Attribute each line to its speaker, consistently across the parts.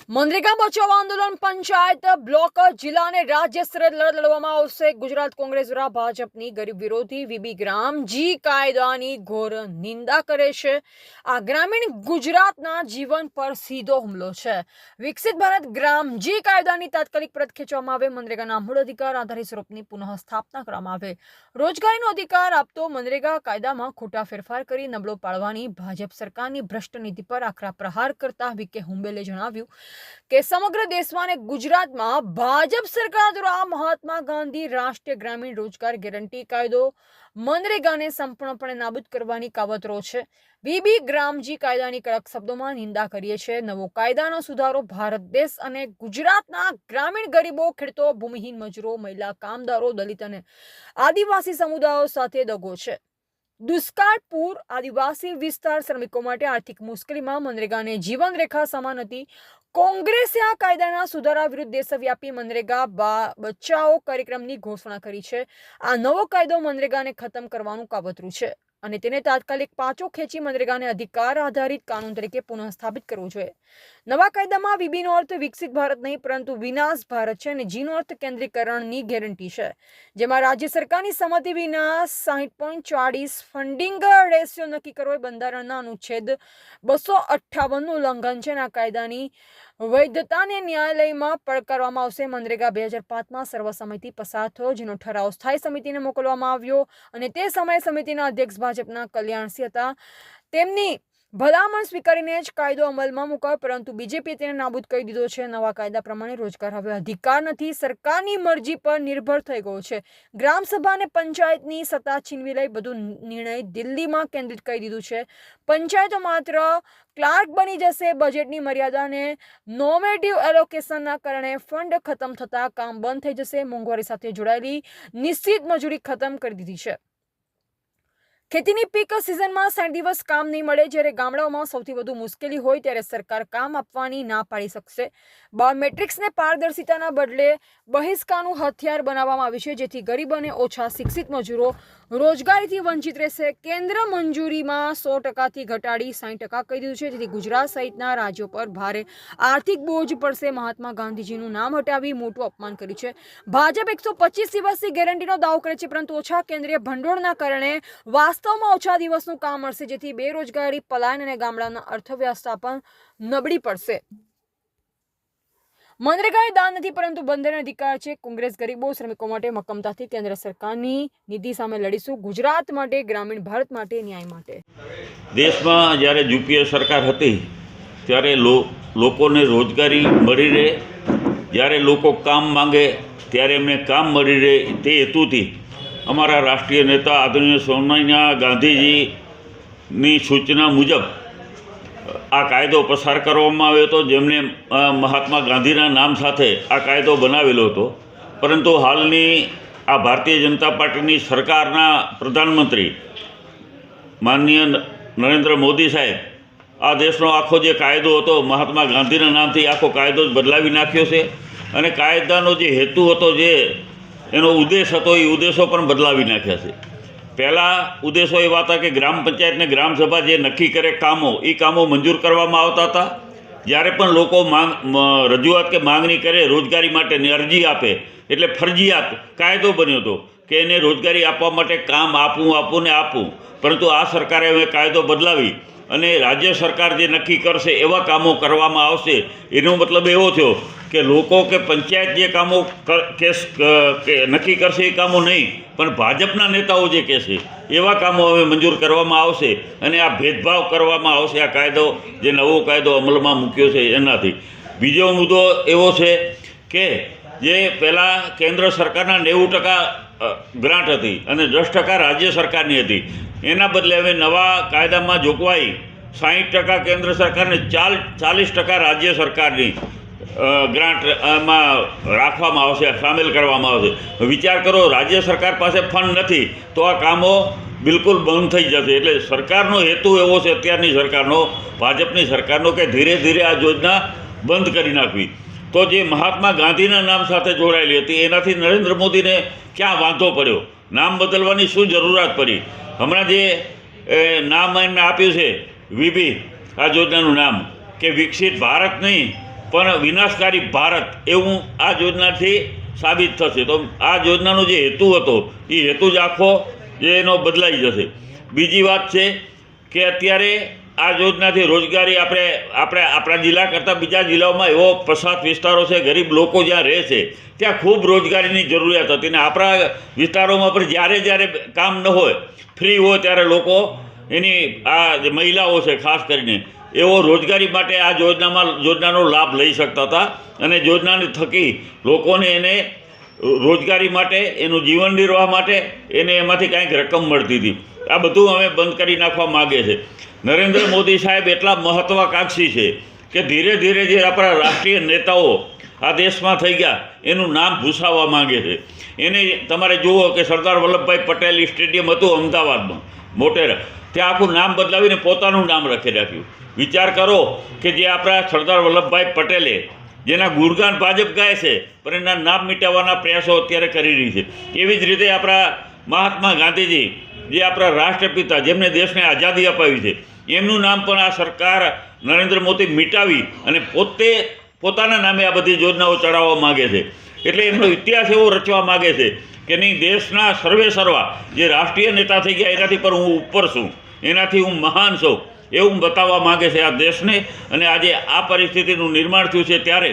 Speaker 1: મનરેગા બચાવ આંદોલન પંચાયત બ્લોક જિલ્લા અને રાજ્ય સ્તરે લડત લડવામાં આવશે। ગુજરાત કોંગ્રેસ દ્વારા ભાજપની ગરીબ વિરોધી વીબી ગ્રામજી કાયદાની ઘોર નિંદા કરે છે। આ ગ્રામીણ ગુજરાતના જીવન પર સીધો હુમલો છે। વિકસિત ભારત ગ્રામજી કાયદાની તાત્કાલિક પ્રત ખેંચવામાં આવે। મનરેગાના મૂળ અધિકાર આધારિત સ્વરૂપની પુનઃ સ્થાપના કરવામાં આવે। રોજગારીનો અધિકાર આપતો મનરેગા કાયદામાં ખોટા ફેરફાર કરી નબળો પાડવાની ભાજપ સરકારની ભ્રષ્ટ નીતિ પર આકરા પ્રહાર કરતા વીકે હુંબેલે જણાવ્યું કે સમગ્ર દેશમાં અને ગુજરાતમાં ભાજપ સરકાર દ્વારા મહાત્મા ગાંધી રાષ્ટ્રીય ગ્રામીણ રોજગાર ગેરંટી કાયદો મનરેગાને સંપૂર્ણપણે નાબૂદ કરવાની કાવતરો છે। વીબી ગ્રામજી કાયદાની કડક શબ્દોમાં નિંદા કરીએ છીએ। નવો કાયદાનો સુધારો ભારત દેશ અને ગુજરાતના ગ્રામીણ ગરીબો, ખેડૂતો, ભૂમિહીન મજૂરો, મહિલા કામદારો, દલિત અને આદિવાસી સમુદાયો સાથે દગો છે। દુષ્કાળ, પૂર, આદિવાસી વિસ્તાર, શ્રમિકો માટે આર્થિક મુશ્કેલીમાં મનરેગાને જીવન રેખા સમાન હતી। કોંગ્રેસે આ કાયદાના સુધારા વિરુદ્ધ દેશવ્યાપી મનરેગા બચાવો કાર્યક્રમની ઘોષણા કરી છે। આ નવો કાયદો મનરેગાને ખતમ કરવાનું કાવતરું છે અને તેને તાત્કાલિક પાછો ખેંચી મનરેગાને અધિકાર આધારિત કાનૂન તરીકે પુનઃ સ્થાપિત કરવું જોઈએ। નવા કાયદામાં વીબીનો અર્થ વિકસિત ભારત નહીં પરંતુ વિનાશ ભારત છે અને જીનો અર્થ કેન્દ્રીકરણની ગેરંટી છે, જેમાં રાજ્ય સરકારની સંમતિ વિના 60.40 ફંડિંગ રેશિયો નક્કી કરવો એ બંધારણના અનુચ્છેદ 258નું ઉલ્લંઘન છે। આ કાયદાની વૈધતાને ન્યાયાલયમાં પડકારવામાં આવશે। મનરેગા 2005માં સર્વસંમતિ પસાર થયો, જેનો ઠરાવ સ્થાયી સમિતિને મોકલવામાં આવ્યો અને તે સમયે સમિતિના અધ્યક્ષ ભાજપના કલ્યાણસિંહ હતા। તેમની ભલામણ સ્વીકારીને જ કાયદો અમલમાં મુકાયો, પરંતુ બીજેપીએ તેને નાબૂદ કરી દીધો છે। નવા કાયદા પ્રમાણે રોજગાર હવે અધિકાર નથી, સરકારની મરજી પર નિર્ભર થઈ ગયો છે। ગ્રામસભા અને પંચાયતની સત્તા છીનવી લઈ બધું નિર્ણય દિલ્હીમાં કેન્દ્રિત કરી દીધું છે। પંચાયતો માત્ર ક્લાર્ક બની જશે। બજેટની મર્યાદાને નોમેટિવ એલોકેશનના કારણે ફંડ ખતમ થતાં કામ બંધ થઈ જશે। મોંઘવારી સાથે જોડાયેલી નિશ્ચિત મજૂરી ખતમ કરી દીધી છે। ખેતીની પીક સિઝનમાં 60 દિવસ કામ નહીં મળે, જ્યારે ગામડાઓમાં સૌથી વધુ મુશ્કેલી હોય ત્યારે સરકાર કામ આપવાની ના પાડી શકશે। બાયોમેટ્રિક્સને પારદર્શિતાના બદલે બહિષ્કારનું હથિયાર બનાવવામાં આવ્યું છે, જેથી ગરીબ અને ઓછા શિક્ષિત મજૂરો રોજગારીથી વંચિત રહેશે। કેન્દ્ર મંજૂરીમાં 100%થી ઘટાડી 60% કરી દીધું છે, જેથી ગુજરાત સહિતના રાજ્યો પર ભારે આર્થિક બોજ પડશે। મહાત્મા ગાંધીજીનું નામ હટાવી મોટું અપમાન કર્યું છે। ભાજપ 125 દિવસની ગેરંટીનો દાવો કરે છે, પરંતુ ઓછા કેન્દ્રીય ભંડોળના કારણે વાસ્તવમાં ઓછા દિવસનું કામ મળશે, જેથી બેરોજગારી, પલાયન અને ગામડાના અર્થવ્યવસ્થા પણ નબળી પડશે। મનરેગા એ દાન નથી પરંતુ બંધારણ અધિકાર છે। કોંગ્રેસ ગરીબો, શ્રમિકો માટે મક્કમતાથી કેન્દ્ર સરકારની નીતિ સામે લડીશું। ગુજરાત માટે, ગ્રામીણ ભારત માટે, ન્યાય માટે।
Speaker 2: દેશમાં જ્યારે યુપીએ સરકાર હતી ત્યારે લોકોને રોજગારી મળી રહે, જ્યારે લોકો કામ માંગે ત્યારે એમને કામ મળી રહે, તે હેતુથી અમારા રાષ્ટ્રીય નેતા આદરણીય સોનિયા ગાંધીજીની સૂચના મુજબ આ કાયદો પસાર કરવામાં આવ્યો હતો, જેમને મહાત્મા ગાંધીના નામ સાથે આ કાયદો બનાવેલો હતો। પરંતુ હાલની આ ભારતીય જનતા પાર્ટીની સરકારના પ્રધાનમંત્રી માનનીય નરેન્દ્ર મોદી સાહેબ આ દેશનો આખો જે કાયદો હતો મહાત્મા ગાંધીના નામથી આખો કાયદો જ બદલાવી નાખ્યો છે અને કાયદાનો જે હેતુ હતો, જે એનો ઉદ્દેશ હતો, એ ઉદ્દેશો પણ બદલાવી નાખ્યા છે। પહેલાં ઉદ્દેશો એવા હતા કે ગ્રામ પંચાયત ને ગ્રામસભા જે નક્કી કરે કામો, એ કામો મંજૂર કરવામાં આવતા હતા। જ્યારે પણ લોકો રજૂઆત કે માંગણી કરે રોજગારી માટેની અરજી આપે એટલે ફરજિયાત કાયદો બન્યો હતો કે એને રોજગારી આપવા માટે કામ આપવું। પરંતુ આ સરકારે હવે કાયદો બદલાવી અને રાજ્ય સરકાર જે નક્કી કરશે એવા કામો કરવામાં આવશે। એનો મતલબ એવો થયો કે લોકો કે પંચાયત જે કામો નક્કી કરશે એ કામો નહીં, પણ ભાજપના નેતાઓ જે કહેશે એવા કામો હવે મંજૂર કરવામાં આવશે અને આ ભેદભાવ કરવામાં આવશે। આ કાયદો, જે નવો કાયદો અમલમાં મૂક્યો છે એનાથી। બીજો મુદ્દો એવો છે કે જે પહેલાં કેન્દ્ર સરકારના 90% ગ્રાન્ટ હતી અને 10% રાજ્ય સરકારની હતી, એના બદલે હવે નવા કાયદામાં જોગવાઈ 60% કેન્દ્ર સરકારને 40% રાજ્ય સરકારની ગ્રાન્ટ એમાં રાખવામાં આવશે, સામેલ કરવામાં આવશે। વિચાર કરો, રાજ્ય સરકાર પાસે ફંડ નથી તો આ કામો બિલકુલ બંધ થઈ જશે। એટલે સરકારનો હેતુ એવો છે, અત્યારની સરકારનો, ભાજપની સરકારનો, કે ધીરે ધીરે આ યોજના બંધ કરી નાખવી। તો જે મહાત્મા ગાંધીના નામ સાથે જોડાયેલી હતી એનાથી નરેન્દ્ર મોદીને ક્યાં વાંધો પડ્યો? નામ બદલવાની શું જરૂરિયાત પડી? હમણાં જે નામ એમને આપ્યું છે વીબી, આ યોજનાનું નામ, કે વિકસિત ભારત નહીં પણ વિનાશકારી ભારત એવું આ યોજનાથી સાબિત થશે. તો આ યોજનાનો જે હેતુ હતો એ હેતુ જ આખો જે એનો બદલાઈ જશે. બીજી વાત છે કે અત્યારે આ યોજનાથી રોજગારી આપણા જિલ્લા કરતાં બીજા જિલ્લાઓમાં એવો પછાત વિસ્તારો છે, ગરીબ લોકો જ્યાં રહે છે ત્યાં ખૂબ રોજગારીની જરૂરિયાત હતી ને આપણા વિસ્તારોમાં પણ જ્યારે કામ ન હોય, ફ્રી હોય ત્યારે લોકો એની આ જે મહિલાઓ છે ખાસ કરીને એવો રોજગારી માટે આ યોજનાનો લાભ લઈ શકતા હતા અને યોજનાની થકી લોકોને એને રોજગારી માટે, એનું જીવન નિર્વાહ માટે એને એમાંથી કાંઈક રકમ મળતી હતી. આ બધું હવે બંધ કરી નાખવા માગે છે. નરેન્દ્ર મોદી સાહેબ એટલા મહત્વાકાંક્ષી છે કે ધીરે ધીરે જે આપણા રાષ્ટ્રીય નેતાઓ આ દેશમાં થઈ ગયા એનું નામ ભૂસાવવા માંગે છે. એને તમારે જુઓ કે સરદાર વલ્લભભાઈ પટેલ સ્ટેડિયમ હતું અમદાવાદમાં મોટેરા, ત્યાં આખું નામ બદલાવીને પોતાનું નામ રાખી રાખ્યું. વિચાર કરો કે જે આપણા સરદાર વલ્લભભાઈ પટેલે જેના ગુણગાન ભાજપ ગાય છે પણ એના નામ મિટાવવાના પ્રયાસો અત્યારે કરી રહી છે. એવી જ રીતે આપણા મહાત્મા ગાંધીજી જે આપણા રાષ્ટ્રપિતા જેમને દેશને આઝાદી અપાવી છે એમનું નામ પણ આ સરકાર નરેન્દ્ર મોદી મિટાવી અને પોતાના નામે આ બધી યોજનાઓ ચડાવવા માગે છે. એટલે એમનો ઇતિહાસ એવો રચવા માગે છે કે નહીં, દેશના સર્વે સર્વા જે રાષ્ટ્રીય નેતા થઈ ગયા એનાથી પણ હું ઉપર છું, એનાથી હું મહાન છું એવું બતાવવા માગે છે આ દેશને. અને આજે આ પરિસ્થિતિનું નિર્માણ થયું છે ત્યારે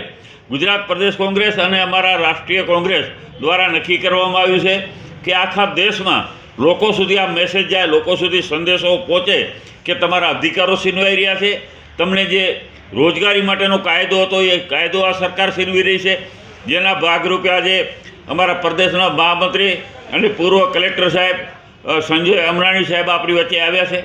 Speaker 2: ગુજરાત પ્રદેશ કોંગ્રેસ અને અમારા રાષ્ટ્રીય કોંગ્રેસ દ્વારા નક્કી કરવામાં આવ્યું છે કે આખા દેશમાં લોકો સુધી આ મેસેજ જાય, લોકો સુધી સંદેશો પહોંચે કે તમારા અધિકારો છીનવાઈ રહ્યા છે. તમને જે રોજગારી માટેનો કાયદો હતો એ કાયદો આ સરકાર છીનવી રહી છે, જેના ભાગરૂપે આજે અમારા પ્રદેશના મહામંત્રી અને પૂર્વ કલેક્ટર સાહેબ સંજય અમરાણી સાહેબ આપણી વચ્ચે આવ્યા છે,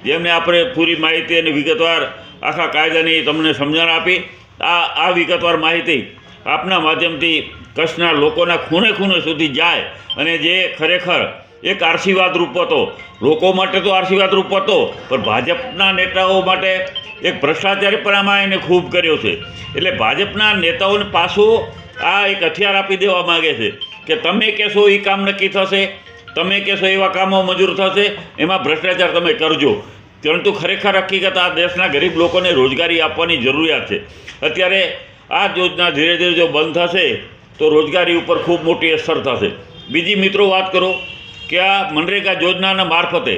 Speaker 2: જેમને આપણે પૂરી માહિતી અને વિગતવાર આખા કાયદાની તમને સમજણ આપી. આ વિગતવાર માહિતી આપના માધ્યમથી કચ્છના લોકોના ખૂણે ખૂણે સુધી જાય અને જે ખરેખર એક આશીર્વાદ રૂપ હતો, લોકો માટે તો આશીર્વાદ રૂપ હતો પણ ભાજપના નેતાઓ માટે એક ભ્રષ્ટાચાર પણ આમાં એને ખૂબ કર્યો છે. એટલે ભાજપના નેતાઓને પાછું આ એક હથિયાર આપી દેવા માગે છે કે તમે કહેશો એ કામ નક્કી થશે, તમે કહેશો એવા કામો મંજૂર થશે, એમાં ભ્રષ્ટાચાર તમે કરજો. પરંતુ ખરેખર હકીકત આ દેશના ગરીબ લોકોને રોજગારી આપવાની જરૂરિયાત છે. અત્યારે આ યોજના ધીરે ધીરે જો બંધ થશે તો રોજગારી ઉપર ખૂબ મોટી અસર થશે. બીજી મિત્રો વાત કરો કે આ મનરેગા યોજનાના મારફતે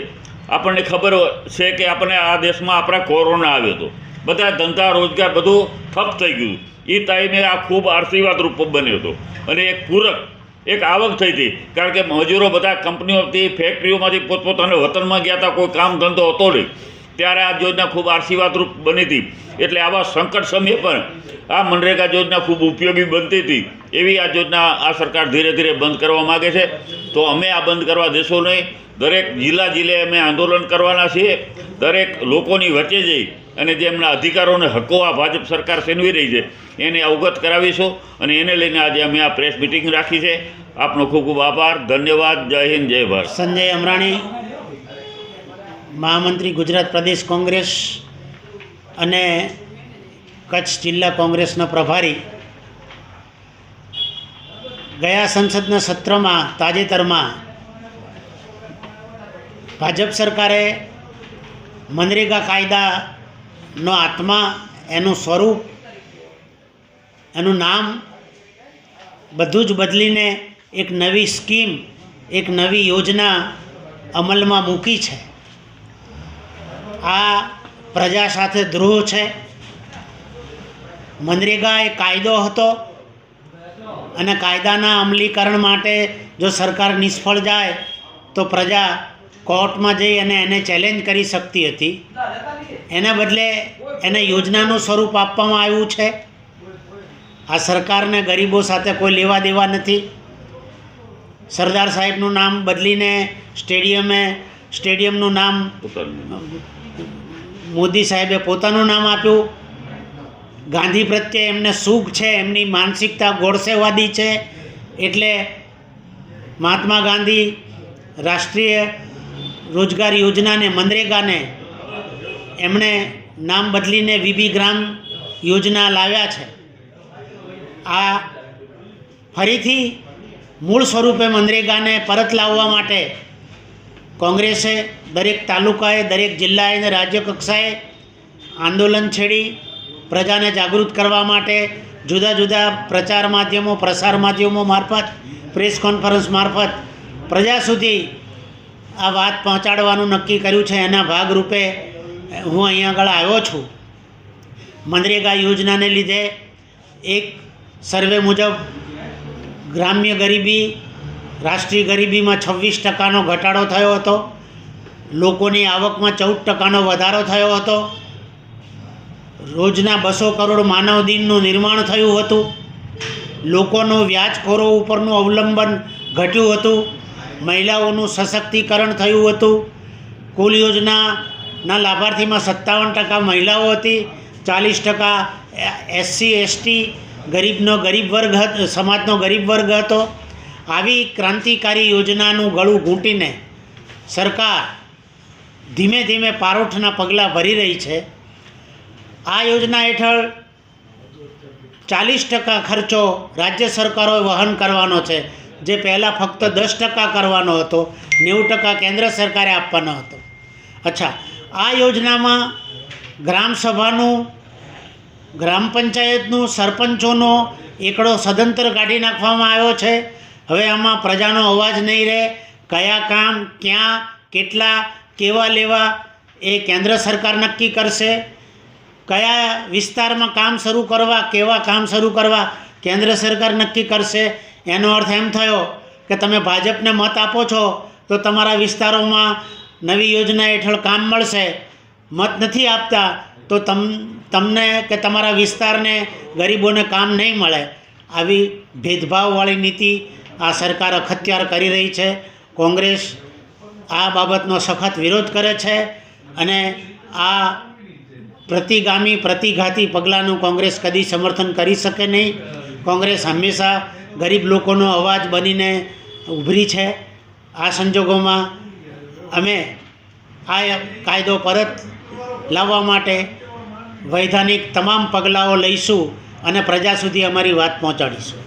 Speaker 2: આપણને ખબર છે કે આપણને આ દેશમાં આપણા કોરોના આવ્યો હતો, બધા ધંધા રોજગાર બધું ઠપ થઈ ગયું. એ ટાઈમે આ ખૂબ આશીર્વાદ રૂપ બન્યો હતો અને એક પૂરક એક આવક થઈ હતી, કારણ કે મજૂરો બધા કંપનીઓથી ફેક્ટરીઓમાંથી પોતપોતાના વતનમાં ગયા હતા, કોઈ કામ ધંધો હતો નહીં, ત્યારે આ યોજના ખૂબ આશીર્વાદરૂપ બની હતી. એટલે આવા સંકટ સમયે પણ આ મનરેગા યોજના ખૂબ ઉપયોગી બનતી હતી. એવી આ યોજના આ સરકાર ધીરે ધીરે બંધ કરવા માગે છે. તો અમે આ બંધ કરવા દેશો નહીં, દરેક જિલ્લે અમે આંદોલન કરવાના છીએ. દરેક લોકોની વચ્ચે જઈ અને જે એમના અધિકારોને હકો આ ભાજપ સરકાર છીનવી રહી છે એને અવગત કરાવીશું અને એને લઈને આજે અમે આ પ્રેસ મિટિંગ રાખી છે. આપનો ખૂબ ખૂબ આભાર, ધન્યવાદ. જય હિન્દ, જય ભારત.
Speaker 3: સંજય અમરાણી, મહામંત્રી ગુજરાત પ્રદેશ કોંગ્રેસ અને કચ્છ જિલ્લા કોંગ્રેસના પ્રભારી. ગયા સંસદના સત્રમાં તાજેતરમાં ભાજપ સરકારે મનરેગા કાયદાનો આત્મા, એનું સ્વરૂપ, એનું નામ બધું જ બદલીને એક નવી સ્કીમ, એક નવી યોજના અમલમાં મૂકી છે. આ પ્રજા સાથે દ્રોહ છે. મનરેગા એ કાયદો હતો અને કાયદાના અમલીકરણ માટે જો સરકાર નિષ્ફળ જાય તો પ્રજા કોર્ટમાં જઈ અને એને ચેલેન્જ કરી શકતી હતી. એના બદલે એને યોજનાનું સ્વરૂપ આપવામાં આવ્યું છે. આ સરકારને ગરીબો સાથે કોઈ લેવા દેવા નથી. સરદાર સાહેબનું નામ બદલીને સ્ટેડિયમનું નામ મોદી સાહેબે પોતાનું નામ આપ્યું. ગાંધી પ્રત્યે એમને સુખ છે, એમની માનસિકતા ગોડસેવાદી છે. એટલે મહાત્મા ગાંધી રાષ્ટ્રીય રોજગાર યોજનાને, મનરેગાને એમણે નામ બદલીને વીબી ગ્રામ યોજના લાવ્યા છે. આ ફરીથી મૂળ સ્વરૂપે મનરેગાને પરત લાવવા માટે કોંગ્રેસે દરેક તાલુકાએ, દરેક જિલ્લાએ અને રાજ્ય કક્ષાએ આંદોલન છેડી પ્રજાને જાગૃત કરવા માટે જુદા જુદા પ્રચાર માધ્યમો પ્રસાર માધ્યમો મારફત પ્રેસ કોન્ફરન્સ મારફત પ્રજા સુધી આ વાત પહોંચાડવાનું નક્કી કર્યું છે. એના ભાગરૂપે હું અહીંયા આગળ આવ્યો છું. મનરેગા યોજનાને લીધે એક સર્વે મુજબ ગ્રામ્ય ગરીબી રાષ્ટ્રીય ગરીબીમાં 26% ઘટાડો થયો હતો. લોકોની આવકમાં 14% વધારો થયો હતો. રોજના 200 કરોડ માનવ દિનનું નિર્માણ થયું હતું. લોકોનું વ્યાજખોરો ઉપરનું અવલંબન ઘટ્યું હતું. મહિલાઓનું સશક્તિકરણ થયું હતું. કુલ યોજનાના લાભાર્થીમાં 57% મહિલાઓ હતી, 40% SC ST ગરીબ વર્ગ સમાજનો ગરીબ વર્ગ હતો. આવી ક્રાંતિકારી યોજનાનું ગળું ઘૂંટીને સરકાર ધીમે ધીમે પારોઠના પગલાં ભરી રહી છે. આ યોજના હેઠળ 40% ખર્ચો રાજ્ય સરકારોએ વહન કરવાનો છે, જે પહેલાં ફક્ત 10% કરવાનો હતો. 90% કેન્દ્ર સરકારે આપવાનો હતો. અચ્છા, આ યોજનામાં ગ્રામસભાનું, ગ્રામ પંચાયતનું, સરપંચોનો એકડો સદંતર કાઢી નાખવામાં આવ્યો છે. હવે આમાં પ્રજાનો અવાજ નહીં રહે. કયા કામ ક્યાં કેટલા કેવા લેવા એ કેન્દ્ર સરકાર નક્કી કરશે. કયા વિસ્તારમાં કામ શરૂ કરવા, કેવા કામ શરૂ કરવા કેન્દ્ર સરકાર નક્કી કરશે. એનો અર્થ એમ થયો કે તમે ભાજપને મત આપો છો તો તમારા વિસ્તારોમાં નવી યોજના હેઠળ કામ મળશે. મત નથી આપતા તો તમને કે તમારા વિસ્તારને ગરીબોને કામ નહીં મળે. આવી ભેદભાવવાળી નીતિ આ સરકાર અખત્યાર કરી રહી છે. કોંગ્રેસ આ બાબતનો સખત વિરોધ કરે છે અને આ પ્રતિગામી પ્રતિઘાતી પગલાંનું કોંગ્રેસ કદી સમર્થન કરી શકે નહીં. કોંગ્રેસ હંમેશા ગરીબ લોકોનો અવાજ બનીને ઉભરી છે. આ સંજોગોમાં અમે આ કાયદો પરત લાવવા માટે વૈધાનિક તમામ પગલાંઓ લઈશું અને પ્રજા સુધી અમારી વાત પહોંચાડીશું.